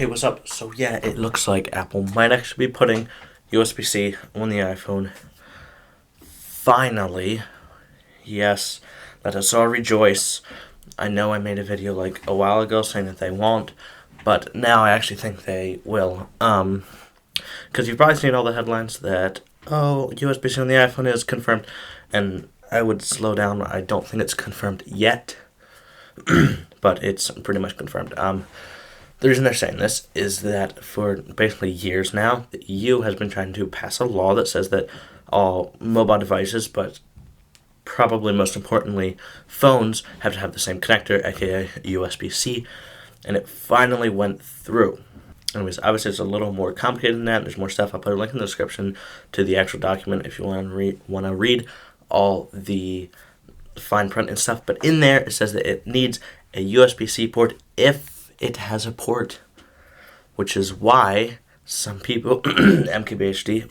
Hey, what's up? So yeah, it looks like Apple might actually be putting USB-C on the iPhone. Finally. Yes, let us all rejoice. I know I made a video like a while ago saying that they won't, but now I actually think they will. Because you've probably seen all the headlines that, oh, USB-C on the iPhone is confirmed, and I would slow down. I don't think it's confirmed yet, but it's pretty much confirmed. The reason they're saying this is that for basically years now, the EU has been trying to pass a law that says that all mobile devices, but probably most importantly, phones, have to have the same connector, aka USB-C, and it finally went through. Anyways, obviously it's a little more complicated than that. There's more stuff. I'll put a link in the description to the actual document if you want to read all the fine print and stuff. But in there, it says that it needs a USB-C port if it has a port, which is why some people, MKBHD,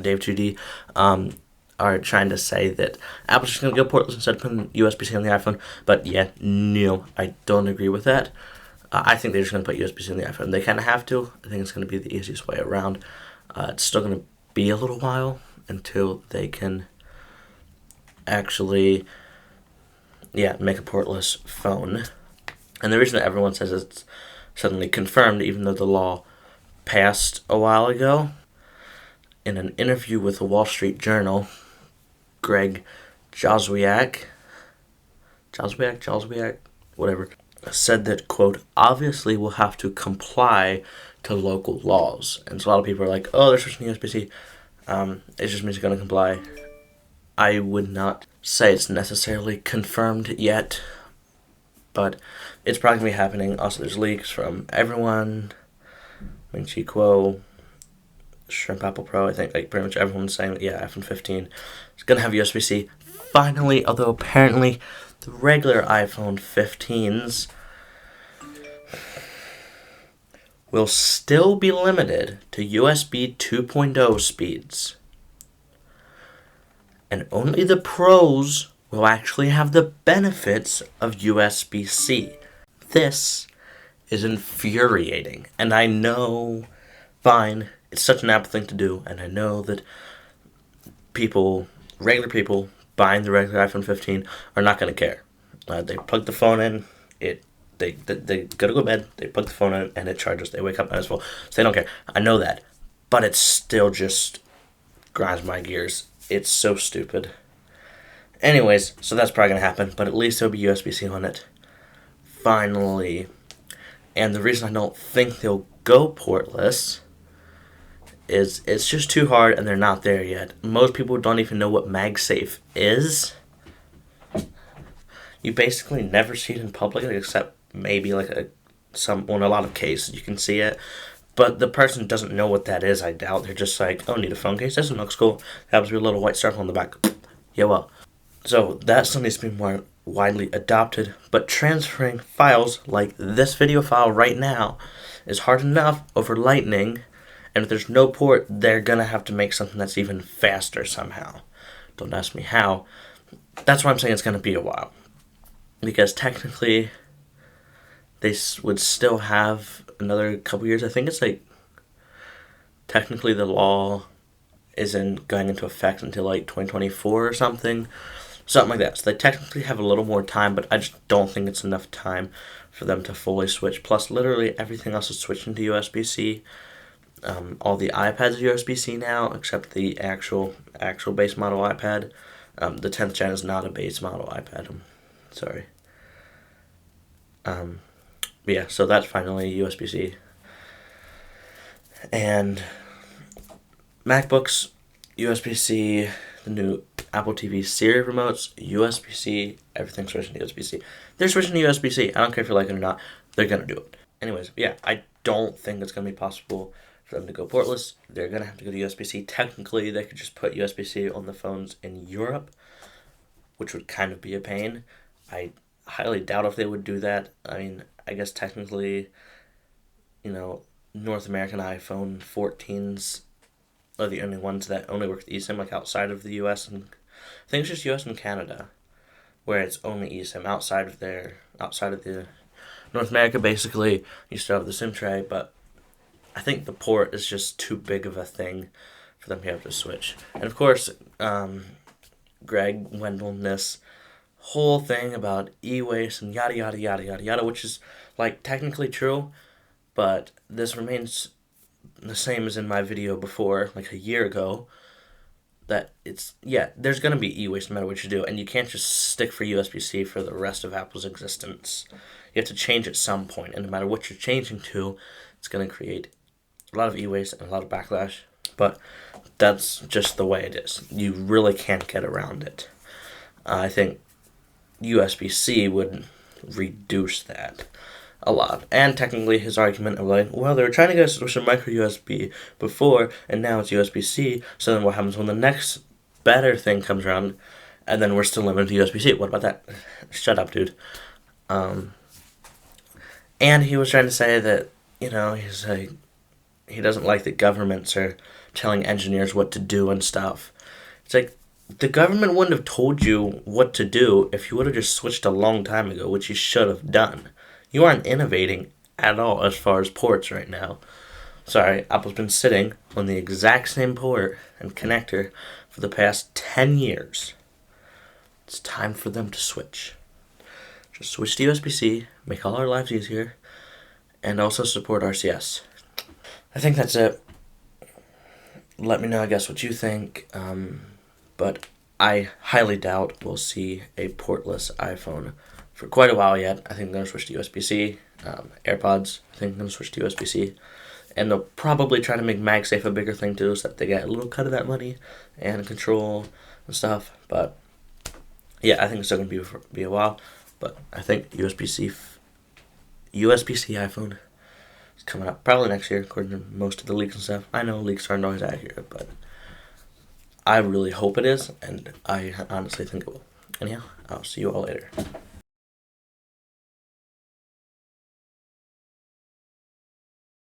Dave 2D, are trying to say that Apple's just going to go portless instead of putting USB-C on the iPhone. But yeah, no, I don't agree with that. I think they're just going to put USB-C on the iPhone. They kind of have to. I think it's going to be the easiest way around. It's still going to be a little while until they can actually, make a portless phone. And the reason that everyone says it's suddenly confirmed, even though the law passed a while ago, in an interview with the Wall Street Journal, Greg Joswiak, whatever, said that, quote, obviously we'll have to comply to local laws. And so a lot of people are like, oh, they're switching to USB-C. It just means you're going to comply. I would not say it's necessarily confirmed yet, but it's probably going to be happening. Also, there's leaks from everyone. Ming Chi Kuo, Shrimp Apple Pro, I think, like, pretty much everyone's saying that, yeah, iPhone 15 is going to have USB-C. Finally, although apparently the regular iPhone 15s will still be limited to USB 2.0 speeds. And only the Pros will actually have the benefits of USB-C. This is infuriating. And I know, fine, it's such an Apple thing to do, and I know that regular people buying the regular iPhone 15 are not going to care. They plug the phone in, they go to bed, they plug the phone in, and it charges. They wake up and it's full. So they don't care. I know that. But it still just grinds my gears. It's so stupid. Anyways, so that's probably going to happen, but at least there'll be USB-C on it. Finally. And the reason I don't think they'll go portless is it's just too hard and they're not there yet. Most people don't even know what MagSafe is. You basically never see it in public except maybe like in a lot of cases you can see it. But the person doesn't know what that is, I doubt. They're just like, oh, need a phone case? This looks cool. Happens to be a little white circle on the back. Yeah, well. So that still needs to be more widely adopted. But transferring files like this video file right now is hard enough over Lightning. And if there's no port, they're going to have to make something that's even faster somehow. Don't ask me how. That's why I'm saying it's going to be a while. Because technically, they would still have another couple years. I think it's like, technically the law isn't going into effect until like 2024 or something. Something like that. So they technically have a little more time, but I just don't think it's enough time for them to fully switch. Plus, literally everything else is switching to USB-C. All the iPads are USB-C now, except the actual base model iPad. The 10th gen is not a base model iPad. I'm sorry. But yeah, so that's finally USB-C. And MacBooks, USB-C, the new Apple TV Siri remotes, USB-C, everything's switching to USB-C. They're switching to USB-C. I don't care if you like it or not. They're going to do it. Anyways, yeah, I don't think it's going to be possible for them to go portless. They're going to have to go to USB-C. Technically, they could just put USB-C on the phones in Europe, which would kind of be a pain. I highly doubt if they would do that. I mean, I guess technically, North American iPhone 14s are the only ones that only work with eSIM, like outside of the US, and I think it's just US and Canada where it's only eSIM outside of the North America basically you still have the SIM tray, but I think the port is just too big of a thing for them to be able to switch. And of course, Greg Wendell this whole thing about e-waste and yada yada yada yada yada, which is like technically true, but this remains the same as in my video before, like a year ago. That it's there's gonna be e-waste no matter what you do, and you can't just stick for USB-C for the rest of Apple's existence. You have to change at some point, and no matter what you're changing to, it's gonna create a lot of e-waste and a lot of backlash. But that's just the way it is. You really can't get around it. I think USB-C would reduce that a lot. And technically his argument of like, well, they were trying to get us to switch to micro USB before, and now it's USB-C, so then what happens when the next better thing comes around, and then we're still limited to USB-C? What about that? Shut up, dude. And he was trying to say that, he's like, he doesn't like that governments are telling engineers what to do and stuff. It's like, the government wouldn't have told you what to do if you would have just switched a long time ago, which you should have done. You aren't innovating at all as far as ports right now. Sorry, Apple's been sitting on the exact same port and connector for the past 10 years. It's time for them to switch. Just switch to USB-C, make all our lives easier, and also support RCS. I think that's it. Let me know, I guess, what you think. But I highly doubt we'll see a portless iPhone for quite a while yet. I think they're going to switch to USB-C. AirPods, I think they're going to switch to USB-C. And they'll probably try to make MagSafe a bigger thing too, so that they get a little cut of that money and control and stuff. But yeah, I think it's still going to be a while. But I think USB-C iPhone is coming up probably next year, according to most of the leaks and stuff. I know leaks aren't always accurate, but I really hope it is, and I honestly think it will. Anyhow, I'll see you all later.